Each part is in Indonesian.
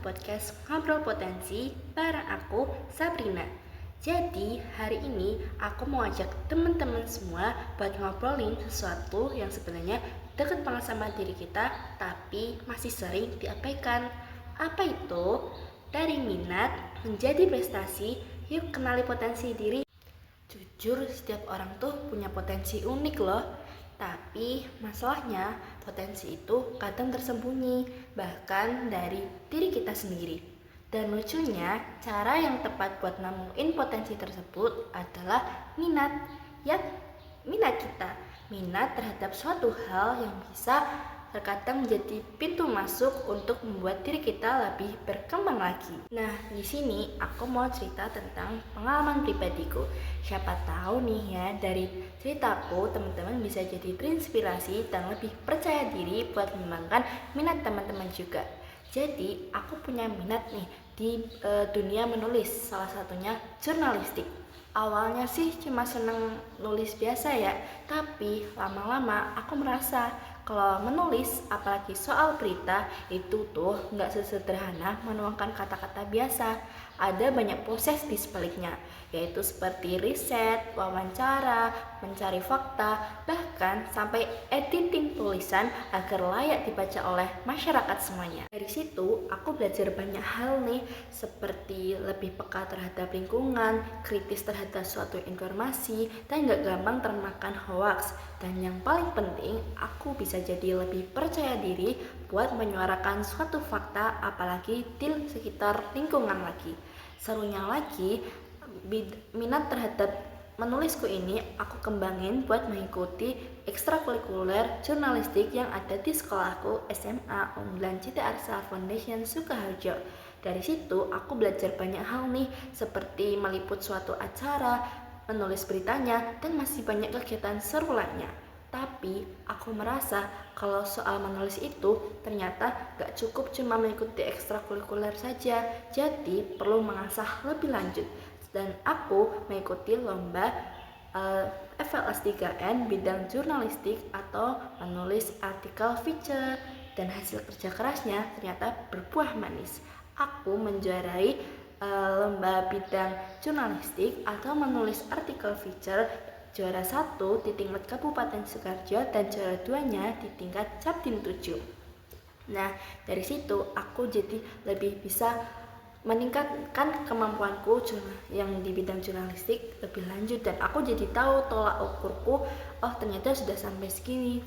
podcast Ngobrol Potensi bareng aku, Sabrina. Jadi hari ini aku mau ajak teman-teman semua buat ngobrolin sesuatu yang sebenarnya deket banget sama diri kita tapi masih sering diabaikan. Apa itu? Dari minat menjadi prestasi, yuk kenali potensi diri. Jujur, setiap orang tuh punya potensi unik loh. Tapi masalahnya potensi itu kadang tersembunyi bahkan dari diri kita sendiri. Dan lucunya, cara yang tepat buat nemuin potensi tersebut adalah minat. Ya, minat kita. Minat terhadap suatu hal yang bisa terkadang menjadi pintu masuk untuk membuat diri kita lebih berkembang lagi. Nah, di sini aku mau cerita tentang pengalaman pribadiku. Siapa tahu nih ya, dari ceritaku teman-teman bisa jadi terinspirasi dan lebih percaya diri buat mengembangkan minat teman-teman juga. Jadi, aku punya minat nih di dunia menulis, salah satunya jurnalistik. Awalnya sih cuma seneng nulis biasa ya, tapi lama-lama aku merasa kalau menulis, apalagi soal berita, itu tuh nggak sesederhana menuangkan kata-kata biasa. Ada banyak proses di sebaliknya, yaitu seperti riset, wawancara, mencari fakta, bahkan sampai editing tulisan agar layak dibaca oleh masyarakat semuanya. Dari situ, aku belajar banyak hal nih, seperti lebih peka terhadap lingkungan, kritis terhadap suatu informasi, dan nggak gampang termakan hoaks. Dan yang paling penting, aku bisa jadi lebih percaya diri buat menyuarakan suatu fakta, apalagi di sekitar lingkungan lagi. Serunya lagi, minat terhadap menulisku ini aku kembangin buat mengikuti ekstrakurikuler jurnalistik yang ada di sekolahku SMA Unggulan Citi Arsa Foundation Sukoharjo. Dari situ aku belajar banyak hal nih, seperti meliput suatu acara, menulis beritanya, dan masih banyak kegiatan seru lainnya. Tapi aku merasa kalau soal menulis itu ternyata gak cukup cuma mengikuti ekstrakurikuler saja, jadi perlu mengasah lebih lanjut. Dan aku mengikuti lomba FLS 3N bidang jurnalistik atau menulis artikel feature, dan hasil kerja kerasnya ternyata berbuah manis. Aku menjuarai lomba bidang jurnalistik atau menulis artikel feature juara 1 di tingkat Kabupaten Sukoharjo dan juara 2-nya di tingkat Captim 7. Nah, dari situ aku jadi lebih bisa meningkatkan kemampuanku yang di bidang jurnalistik lebih lanjut, dan aku jadi tahu tolak ukurku, oh ternyata sudah sampai segini,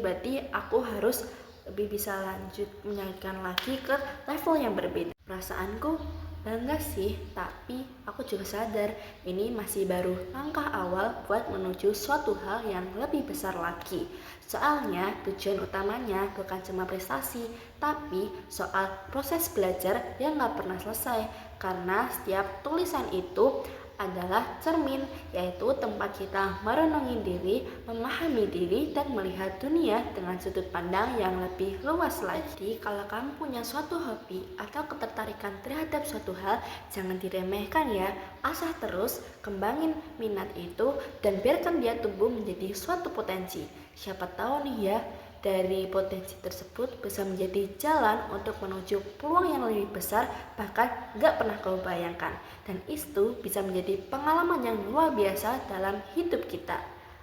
berarti aku harus lebih bisa lanjut menaikkan lagi ke level yang berbeda. Perasaanku bangga sih, tapi aku juga sadar ini masih baru langkah awal buat menuju suatu hal yang lebih besar lagi. Soalnya tujuan utamanya bukan cuma prestasi, tapi soal proses belajar yang gak pernah selesai. Karena setiap tulisan itu adalah cermin, yaitu tempat kita merenungi diri, memahami diri, dan melihat dunia dengan sudut pandang yang lebih luas lagi. Kalau kamu punya suatu hobi atau ketertarikan terhadap suatu hal, jangan diremehkan ya. Asah terus, kembangin minat itu, dan biarkan dia tumbuh menjadi suatu potensi. Siapa tahu nih ya, dari potensi tersebut bisa menjadi jalan untuk menuju peluang yang lebih besar, bahkan gak pernah kau bayangkan. Dan itu bisa menjadi pengalaman yang luar biasa dalam hidup kita.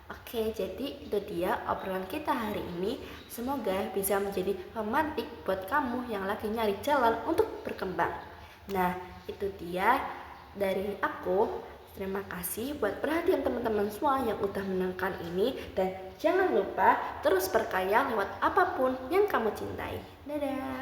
Oke, jadi itu dia obrolan kita hari ini. Semoga bisa menjadi pemantik buat kamu yang lagi nyari jalan untuk berkembang. Nah, itu dia dari aku. Terima kasih buat perhatian teman-teman semua yang udah menonton ini, dan jangan lupa terus berkarya lewat apapun yang kamu cintai. Dadah.